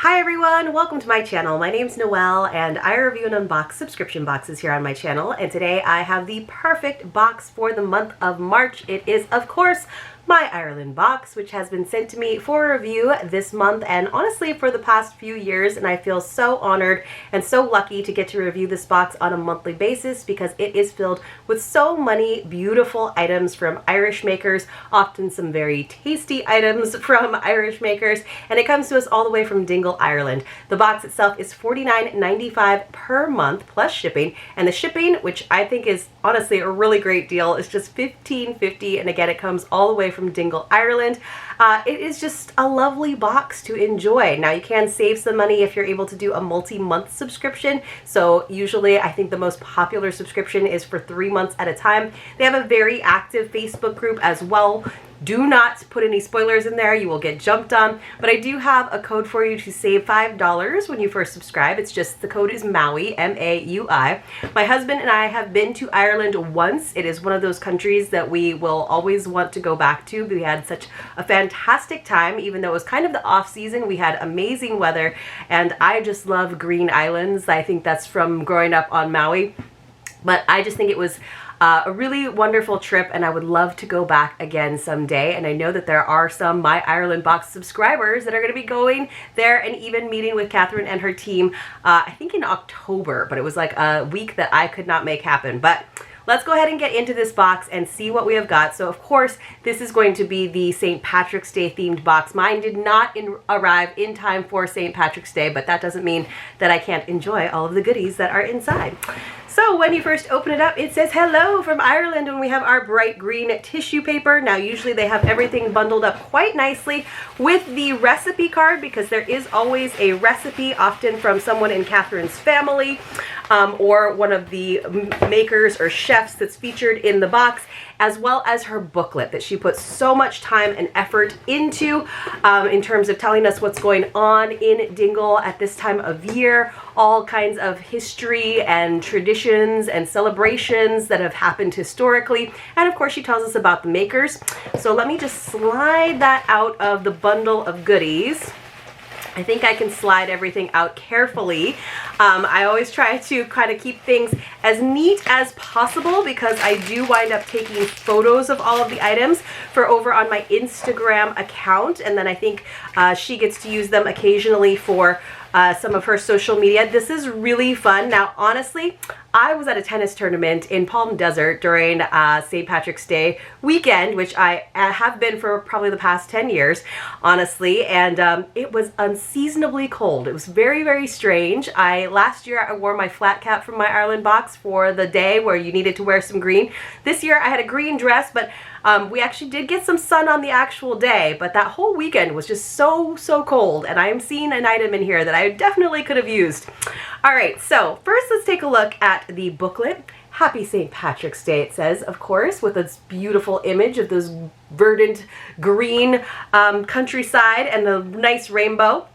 Hi everyone, welcome to my channel. My name's Noelle and I review and unbox subscription boxes here on my channel, and today I have the perfect box for the month of March. It is, of course, my Ireland box, which has been sent to me for review this month and honestly for the past few years, and I feel so honored and so lucky to get to review this box on a monthly basis because it is filled with so many beautiful items from Irish makers, often some very tasty items from Irish makers, and it comes to us all the way from Dingle, Ireland. The box itself is $49.95 per month plus shipping, and the shipping, which I think is honestly a really great deal, is just $15.50, and again it comes all the way from Dingle, Ireland. It is just a lovely box to enjoy. Now you can save some money if you're able to do a multi-month subscription. So usually I think the most popular subscription is for 3 months at a time. They have a very active Facebook group as well. Do not put any spoilers in there, you will get jumped on. But I do have a code for you to save $5 when you first subscribe. It's just, the code is MAUI, M-A-U-I. My husband and I have been to Ireland once. It is one of those countries that we will always want to go back to. We had such a fantastic time, even though it was kind of the off season. We had amazing weather, and I just love green islands. I think that's from growing up on Maui. But I just think it was a really wonderful trip, and I would love to go back again someday. And I know that there are some My Ireland Box subscribers that are going to be going there and even meeting with Catherine and her team, I think in October, but it was like a week that I could not make happen. But let's go ahead and get into this box and see what we have got. So of course, this is going to be the St. Patrick's Day themed box. Mine did not arrive in time for St. Patrick's Day, but that doesn't mean that I can't enjoy all of the goodies that are inside. So when you first open it up, it says hello from Ireland, and we have our bright green tissue paper. Now usually they have everything bundled up quite nicely with the recipe card, because there is always a recipe, often from someone in Catherine's family or one of the makers or chefs that's featured in the box, as well as her booklet that she puts so much time and effort into in terms of telling us what's going on in Dingle at this time of year, all kinds of history and traditions and celebrations that have happened historically, and of course she tells us about the makers. So let me just slide that out of the bundle of goodies. I think I can slide everything out carefully. I always try to kind of keep things as neat as possible because I do wind up taking photos of all of the items for over on my Instagram account, and then I think she gets to use them occasionally for some of her social media. This is really fun. Now, honestly, I was at a tennis tournament in Palm Desert during St. Patrick's Day weekend, which I have been for probably the past 10 years, honestly, and it was unseasonably cold. It was very, very strange. Last year I wore my flat cap from my Ireland box for the day where you needed to wear some green. This year I had a green dress, but we actually did get some sun on the actual day, but that whole weekend was just so cold, and I am seeing an item in here that I definitely could have used. All right, so first let's take a look at the booklet. Happy St. Patrick's Day, it says, of course, with its beautiful image of this verdant green countryside and the nice rainbow.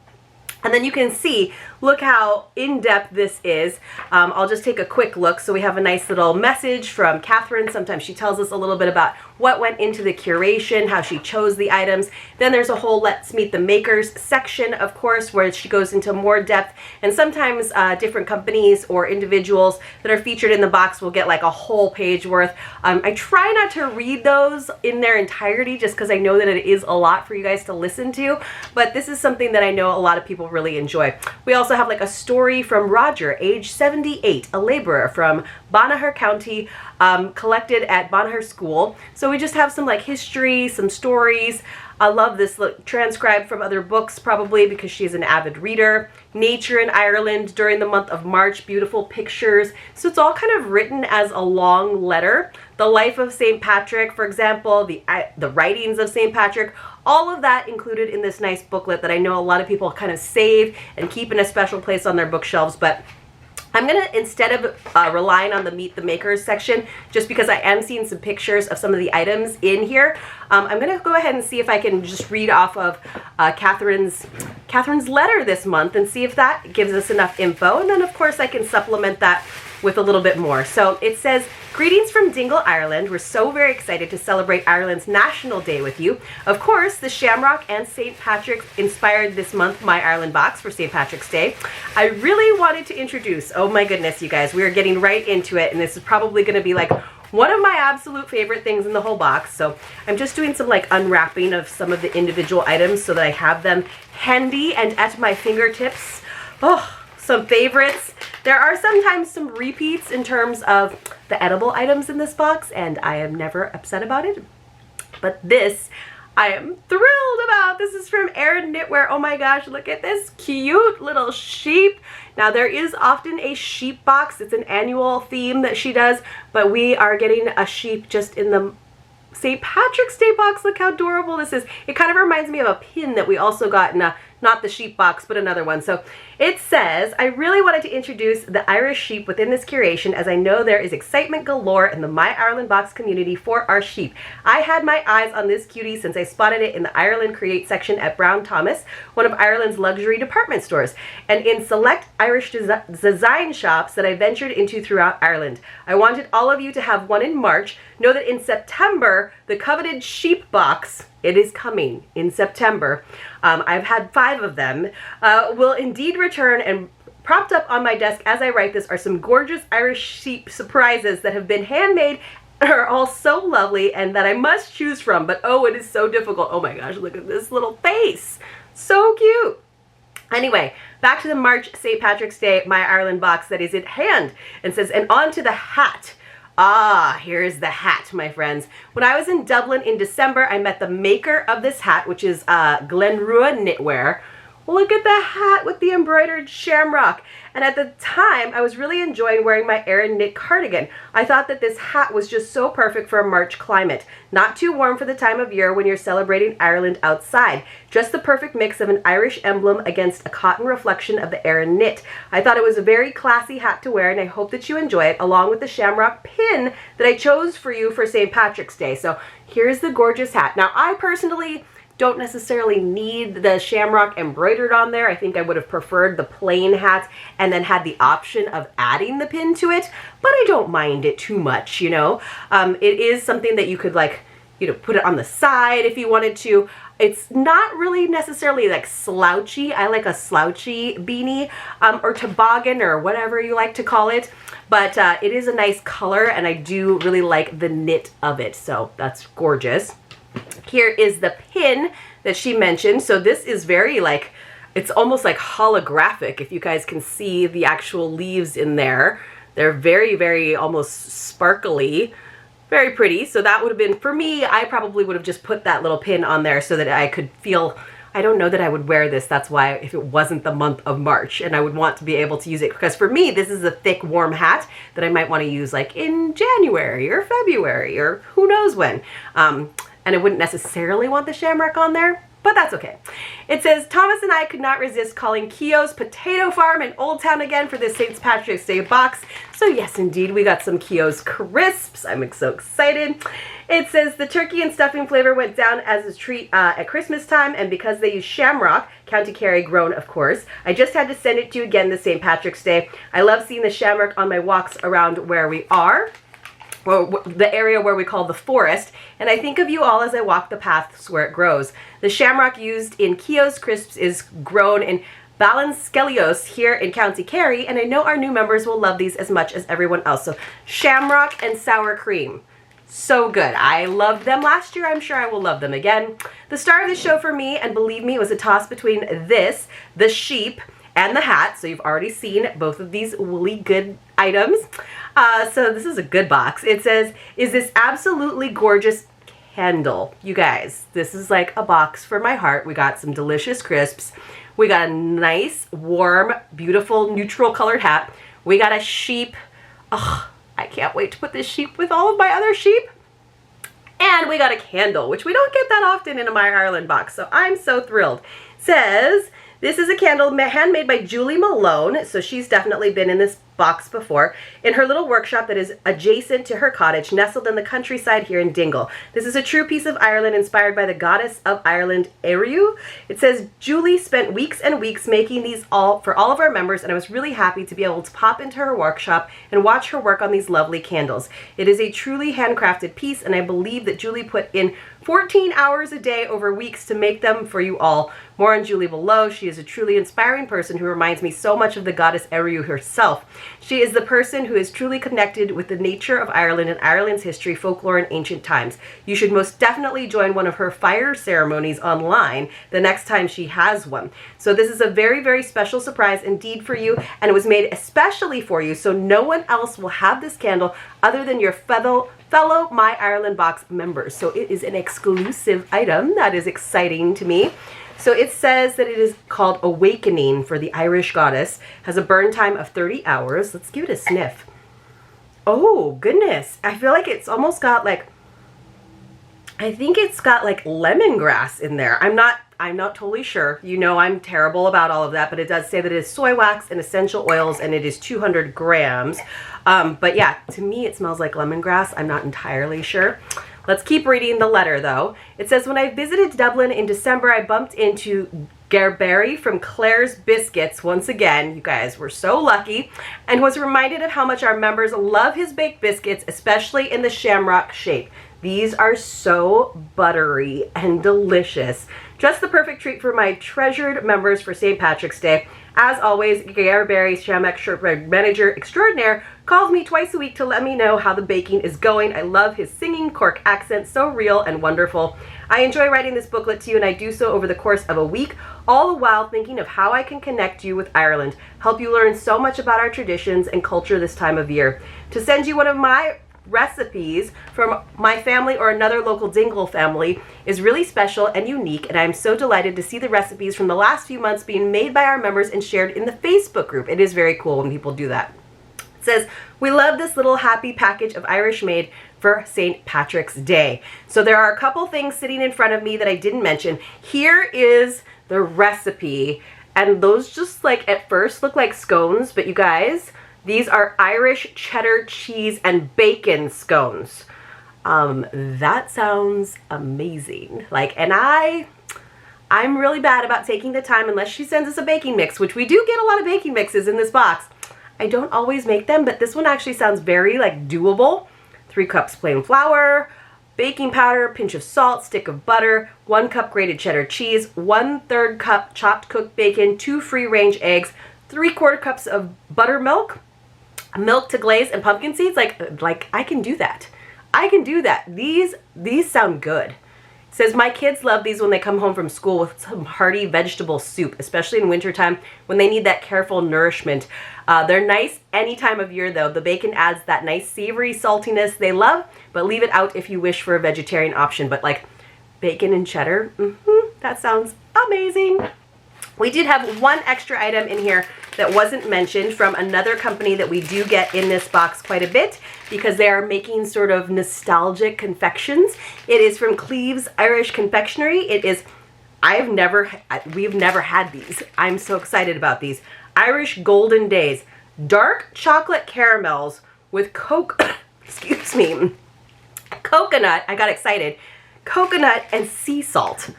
And then you can see, look how in-depth this is. I'll just take a quick look. So we have a nice little message from Catherine. Sometimes she tells us a little bit about what went into the curation, how she chose the items. Then there's a whole Let's Meet the Makers section, of course, where she goes into more depth. And sometimes different companies or individuals that are featured in the box will get like a whole page worth. I try not to read those in their entirety just because I know that it is a lot for you guys to listen to. But this is something that I know a lot of people really enjoy. We also have like a story from Roger, age 78, a laborer from Banagher County, collected at Banagher School. So we just have some like history, some stories. I love this, look, transcribed from other books probably because she's an avid reader. Nature in Ireland during the month of March, beautiful pictures. So it's all kind of written as a long letter. The life of St. Patrick, for example, the writings of St. Patrick, all of that included in this nice booklet that I know a lot of people kind of save and keep in a special place on their bookshelves. But I'm going to, instead of relying on the Meet the Makers section, just because I am seeing some pictures of some of the items in here, I'm going to go ahead and see if I can just read off of Catherine's letter this month and see if that gives us enough info. And then, of course, I can supplement that with a little bit more. So it says, greetings from Dingle, Ireland. We're so very excited to celebrate Ireland's National Day with you. Of course, the Shamrock and St. Patrick inspired this month My Ireland box for St. Patrick's Day. I really wanted to introduce, oh my goodness, you guys, we are getting right into it, and this is probably going to be like one of my absolute favorite things in the whole box. So I'm just doing some like unwrapping of some of the individual items so that I have them handy and at my fingertips. Oh, some favorites. There are sometimes some repeats in terms of the edible items in this box, and I am never upset about it. But this, I am thrilled about. This is from Erin Knitwear. Oh my gosh, look at this cute little sheep. Now there is often a sheep box. It's an annual theme that she does, but we are getting a sheep just in the St. Patrick's Day box. Look how adorable this is. It kind of reminds me of a pin that we also got in a, not the sheep box, but another one. So it says, I really wanted to introduce the Irish sheep within this curation, as I know there is excitement galore in the My Ireland box community for our sheep. I had my eyes on this cutie since I spotted it in the Ireland Create section at Brown Thomas, one of Ireland's luxury department stores, and in select Irish design shops that I ventured into throughout Ireland. I wanted all of you to have one in March. Know that in September, the coveted sheep box, it is coming in September. I've had 5 of them, will indeed return, and propped up on my desk as I write this are some gorgeous Irish sheep surprises that have been handmade, are all so lovely, and that I must choose from, but oh, it is so difficult. Oh my gosh, look at this little face. So cute. Anyway, back to the March St. Patrick's Day My Ireland box that is at hand, and says, and on to the hat. Ah, here's the hat, my friends. When I was in Dublin in December, I met the maker of this hat, which is Glenrua Knitwear. Look at the hat with the embroidered shamrock. And at the time, I was really enjoying wearing my Erin knit cardigan. I thought that this hat was just so perfect for a March climate. Not too warm for the time of year when you're celebrating Ireland outside. Just the perfect mix of an Irish emblem against a cotton reflection of the Erin knit. I thought it was a very classy hat to wear, and I hope that you enjoy it, along with the shamrock pin that I chose for you for St. Patrick's Day. So here's the gorgeous hat. Now, I personally don't necessarily need the shamrock embroidered on there. I think I would have preferred the plain hat and then had the option of adding the pin to it, but I don't mind it too much, you know. It is something that you could, like, you know, put it on the side if you wanted to. It's not really necessarily like slouchy. I like a slouchy beanie, or toboggan, or whatever you like to call it, but it is a nice color, and I do really like the knit of it, so that's gorgeous. Here is the pin that she mentioned. So this is very like, it's almost like holographic, if you guys can see the actual leaves in there. They're very, very almost sparkly, very pretty. So that would have been, for me, I probably would have just put that little pin on there so that I could feel, I don't know that I would wear this. That's why, if it wasn't the month of March, and I would want to be able to use it, because for me, this is a thick, warm hat that I might want to use like in January or February or who knows when. And I wouldn't necessarily want the shamrock on there, but that's okay. It says, Thomas and I could not resist calling Keogh's Potato Farm in Old Town again for this St. Patrick's Day box. So yes, indeed, we got some Keogh's crisps. I'm so excited. It says, the turkey and stuffing flavor went down as a treat at Christmas time, and because they use shamrock, County Kerry grown, of course, I just had to send it to you again this St. Patrick's Day. I love seeing the shamrock on my walks around where we are, or the area where we call the forest, and I think of you all as I walk the paths where it grows. The shamrock used in Keogh's crisps is grown in Ballinskelios here in County Kerry, and I know our new members will love these as much as everyone else. So shamrock and sour cream. So good. I loved them last year. I'm sure I will love them again. The star of the show for me, and believe me, it was a toss between this, the sheep, and the hat. So you've already seen both of these woolly good items. So this is a good box. It says, is this absolutely gorgeous candle? You guys, this is like a box for my heart. We got some delicious crisps. We got a nice, warm, beautiful, neutral colored hat. We got a sheep. Oh, I can't wait to put this sheep with all of my other sheep. And we got a candle, which we don't get that often in a My Ireland box. So I'm so thrilled. It says, this is a candle handmade by Julie Malone. So she's definitely been in this box before, in her little workshop that is adjacent to her cottage, nestled in the countryside here in Dingle. This is a true piece of Ireland inspired by the goddess of Ireland, Eru. It says, Julie spent weeks and weeks making these for all of our members, and I was really happy to be able to pop into her workshop and watch her work on these lovely candles. It is a truly handcrafted piece, and I believe that Julie put in 14 hours a day over weeks to make them for you all. More on Julie below. She is a truly inspiring person who reminds me so much of the goddess Eru herself. She is the person who is truly connected with the nature of Ireland and Ireland's history, folklore, and ancient times. You should most definitely join one of her fire ceremonies online the next time she has one. So this is a very, very special surprise indeed for you, and it was made especially for you, so no one else will have this candle other than your fellow My Ireland Box members. So it is an exclusive item. That is exciting to me. So it says that it is called Awakening for the Irish goddess. Has a burn time of 30 hours. Let's give it a sniff. Oh, goodness. I feel like it's almost got like, I think it's got like lemongrass in there. I'm not totally sure. You know, I'm terrible about all of that, but it does say that it is soy wax and essential oils, and it is 200 grams. But yeah, to me, it smells like lemongrass. I'm not entirely sure. Let's keep reading the letter, though. It says, when I visited Dublin in December, I bumped into Gerberry from Claire's Biscuits once again. You guys were so lucky. And was reminded of how much our members love his baked biscuits, especially in the shamrock shape. These are so buttery and delicious. Just the perfect treat for my treasured members for St. Patrick's Day. As always, Gerberry's Shamrock Shortbread Manager Extraordinaire calls me twice a week to let me know how the baking is going. I love his singing Cork accent, so real and wonderful. I enjoy writing this booklet to you, and I do so over the course of a week, all the while thinking of how I can connect you with Ireland, help you learn so much about our traditions and culture this time of year. To send you one of my recipes from my family or another local Dingle family is really special and unique, and I'm so delighted to see the recipes from the last few months being made by our members and shared in the Facebook group. It is very cool when people do that. It says, we love this little happy package of Irish made for St. Patrick's Day. So there are a couple things sitting in front of me that I didn't mention. Here is the recipe, and those just like at first look like scones, but you guys, these are Irish cheddar cheese and bacon scones. That sounds amazing. Like, and I'm really bad about taking the time unless she sends us a baking mix, which we do get a lot of baking mixes in this box. I don't always make them, but this one actually sounds very like doable. 3 cups plain flour, baking powder, pinch of salt, stick of butter, 1 cup grated cheddar cheese, 1/3 cup chopped cooked bacon, 2 free-range eggs, 3/4 cups of buttermilk, milk to glaze, and pumpkin seeds. Like I can do that. I can do that. These sound good. It says, my kids love these when they come home from school with some hearty vegetable soup, especially in wintertime when they need that careful nourishment. They're nice any time of year, though. The bacon adds that nice savory saltiness they love, but leave it out if you wish for a vegetarian option. But like bacon and cheddar, that sounds amazing. We did have one extra item in here that wasn't mentioned from another company that we do get in this box quite a bit because they are making sort of nostalgic confections. It is from Cleve's Irish Confectionery. It is, we've never had these. I'm so excited about these. Irish Golden Days. Dark chocolate caramels with excuse me, coconut, I got excited, coconut and sea salt.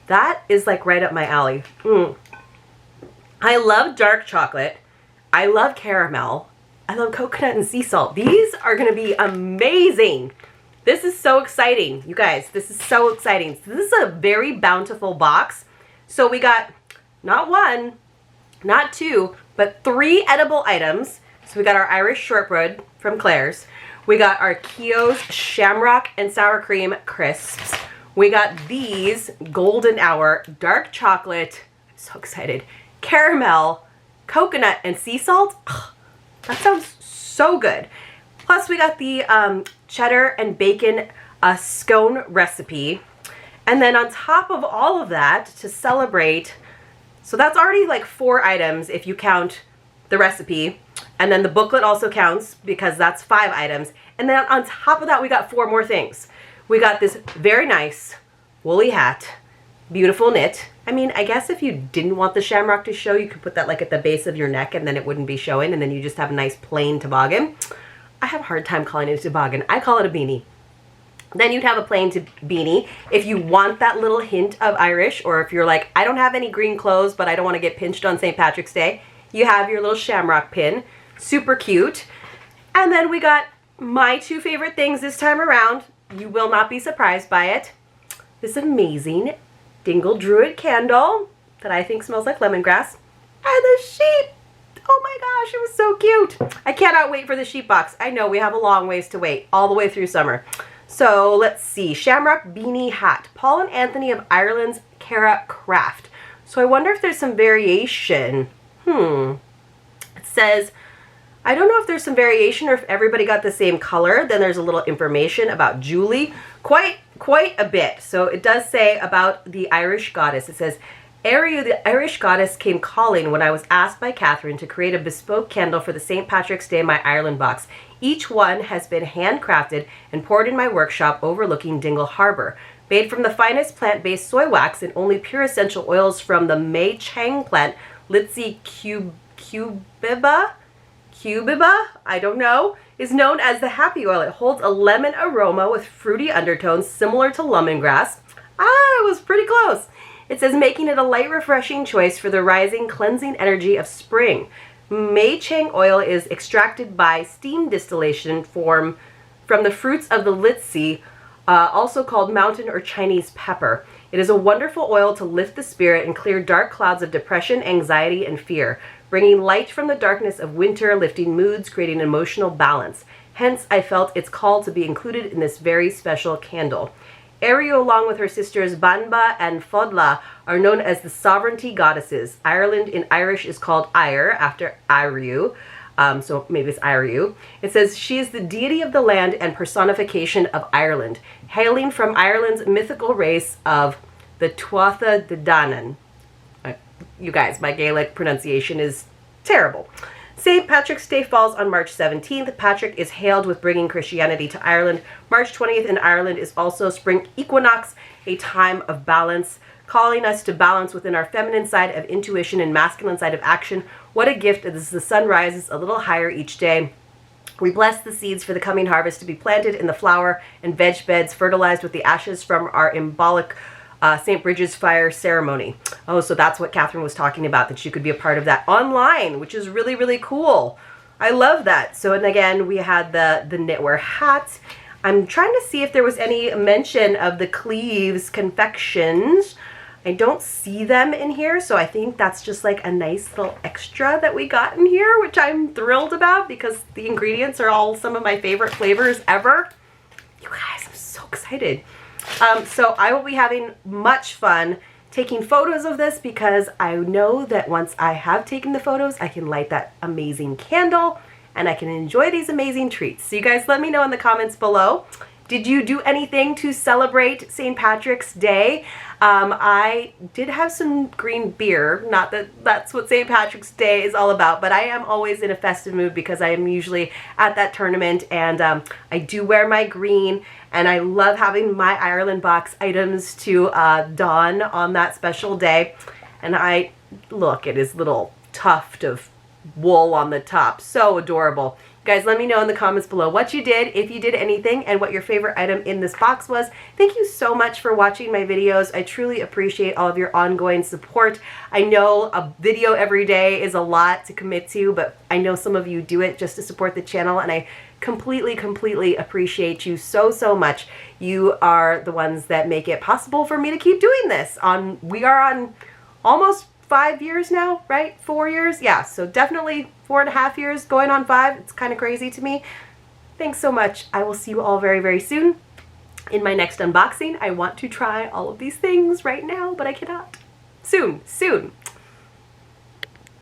That is like right up my alley. I love dark chocolate. I love caramel. I love coconut and sea salt. These are going to be amazing. This is so exciting. You guys, this is so exciting. So this is a very bountiful box. So we got not 1, not 2, but 3 edible items. So we got our Irish shortbread from Claire's. We got our Keogh's Shamrock and Sour Cream Crisps. We got these Golden Hour dark chocolate. I'm so excited. Caramel, coconut, and sea salt. Ugh, that sounds so good. Plus we got the cheddar and bacon scone recipe. And then on top of all of that, to celebrate, so that's already like 4 items if you count the recipe. And then the booklet also counts because that's 5 items. And then on top of that, we got 4 more things. We got this very nice woolly hat, Beautiful knit. I mean, I guess if you didn't want the shamrock to show, you could put that like at the base of your neck and then it wouldn't be showing, and then you just have a nice plain toboggan. I have a hard time calling it a toboggan. I call it a beanie. Then you'd have a plain beanie. If you want that little hint of Irish, or if you're like, I don't have any green clothes, but I don't want to get pinched on St. Patrick's Day, you have your little shamrock pin. Super cute. And then we got my two favorite things this time around. You will not be surprised by it. This amazing Dingle Druid candle that I think smells like lemongrass. And the sheep. Oh my gosh, it was so cute. I cannot wait for the sheep box. I know we have a long ways to wait, all the way through summer. So let's see, Shamrock Beanie Hat, Paul and Anthony of Ireland's Cara Craft. So I wonder if there's some variation. It says, I don't know if there's some variation or if everybody got the same color. Then there's a little information about Julie, quite a bit. So it does say about the Irish goddess. It says, Ariu, the Irish goddess, came calling when I was asked by Catherine to create a bespoke candle for the St. Patrick's Day My Ireland box. Each one has been handcrafted and poured in my workshop overlooking Dingle Harbor. Made from the finest plant-based soy wax and only pure essential oils from the Mei Chang plant, Litsi cubiba, I don't know, is known as the happy oil. It holds a lemon aroma with fruity undertones similar to lemongrass. Ah, it was pretty close. It says, making it a light, refreshing choice for the rising, cleansing energy of spring. Mei Chang oil is extracted by steam distillation from the fruits of the litsi, also called mountain or Chinese pepper. It is a wonderful oil to lift the spirit and clear dark clouds of depression, anxiety, and fear, bringing light from the darkness of winter, lifting moods, creating emotional balance. Hence, I felt its call to be included in this very special candle. Ariu, along with her sisters Banba and Fodla, are known as the sovereignty goddesses. Ireland in Irish is called Ire, after Ariu, so maybe it's Ariu. It says, she is the deity of the land and personification of Ireland, hailing from Ireland's mythical race of the Tuatha De Danann. You guys, my Gaelic pronunciation is terrible. St. Patrick's Day falls on March 17th. Patrick is hailed with bringing Christianity to Ireland. March 20th in Ireland is also spring equinox, a time of balance, calling us to balance within our feminine side of intuition and masculine side of action. What a gift as the sun rises a little higher each day. We bless the seeds for the coming harvest to be planted in the flower and veg beds, fertilized with the ashes from our symbolic St. Bridget's fire ceremony. Oh, so that's what Catherine was talking about, that you could be a part of that online, which is really, really cool. I love that. So, and again, we had the knitwear hat. I'm trying to see if there was any mention of the Cleves confections. I don't see them in here, so I think that's just like a nice little extra that we got in here, which I'm thrilled about because the ingredients are all some of my favorite flavors ever. You guys, I'm so excited. So I will be having much fun taking photos of this because I know that once I have taken the photos, I can light that amazing candle and I can enjoy these amazing treats. So you guys let me know in the comments below. Did you do anything to celebrate St. Patrick's Day? I did have some green beer. Not that that's what St. Patrick's Day is all about, but I am always in a festive mood because I am usually at that tournament, and I do wear my green, and I love having my Ireland box items to don on that special day. And I look at his little tuft of wool on the top. So adorable. Guys, let me know in the comments below what you did, if you did anything, and what your favorite item in this box was. Thank you so much for watching my videos. I truly appreciate all of your ongoing support. I know a video every day is a lot to commit to, but I know some of you do it just to support the channel, and I completely appreciate you so much. You are the ones that make it possible for me to keep doing this. We are on almost 5 years now, right? 4 years? Yeah, so definitely 4.5 years, going on 5. It's kind of crazy to me. Thanks so much. I will see you all very soon in my next unboxing. I want to try all of these things right now, but I cannot. Soon.